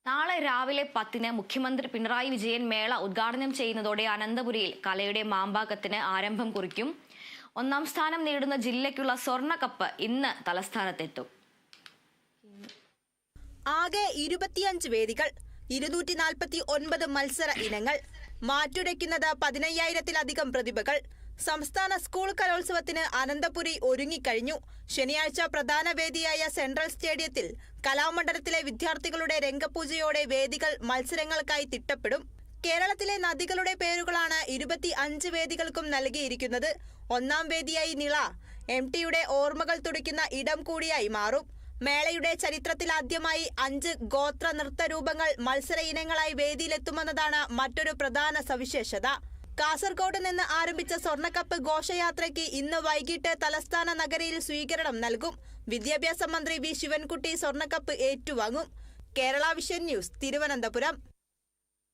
നാളെ രാവിലെ 10-ന് മുഖ്യമന്ത്രി പിണറായി വിജയൻ മേള ഉദ്ഘാടനം ചെയ്യുന്നതോടെ അനന്തപുരിയിൽ കലയുടെ മാമ്പാക്കത്തിന് ആരംഭം കുറിക്കും. 1ാം സ്ഥാനം നേടുന്ന ജില്ലയ്ക്കുള്ള സ്വർണ്ണക്കപ്പ് ഇന്ന് തലസ്ഥാനത്തെത്തും. ആകെ 25 വേദികൾ, 249 മത്സര ഇനങ്ങൾ, മാറ്റുരയ്ക്കുന്നത് 15,000-ത്തിലധികം പ്രതിഭകൾ. സംസ്ഥാന സ്കൂൾ കലോത്സവത്തിന് അനന്തപുരി ഒരുങ്ങിക്കഴിഞ്ഞു. ശനിയാഴ്ച പ്രധാന വേദിയായ സെൻട്രൽ സ്റ്റേഡിയത്തിൽ കലാമണ്ഡലത്തിലെ വിദ്യാർത്ഥികളുടെ രംഗപൂജയോടെ വേദികൾ മത്സരങ്ങൾക്കായി തിട്ടപ്പെടും. കേരളത്തിലെ നദികളുടെ പേരുകളാണ് 25 വേദികൾക്കും നൽകിയിരിക്കുന്നത്. 1ാം വേദിയായി നിള MTയുടെ ഓർമ്മകൾ തുടിക്കുന്ന ഇടം കൂടിയായി മാറും. മേളയുടെ ചരിത്രത്തിലാദ്യമായി 5 ഗോത്ര നൃത്തരൂപങ്ങൾ മത്സര ഇനങ്ങളായി വേദിയിലെത്തുമെന്നതാണ് മറ്റൊരു പ്രധാന സവിശേഷത. കാസർഗോഡ് നിന്ന് ആരംഭിച്ച സ്വർണ്ണക്കപ്പ് ഘോഷയാത്രയ്ക്ക് ഇന്ന് വൈകിട്ട് തലസ്ഥാന നഗരിയിൽ സ്വീകരണം നൽകും. വിദ്യാഭ്യാസ മന്ത്രി വി. ശിവൻകുട്ടി സ്വർണ്ണക്കപ്പ് ഏറ്റുവാങ്ങും. Kerala vision news, Thiruvananthapuram.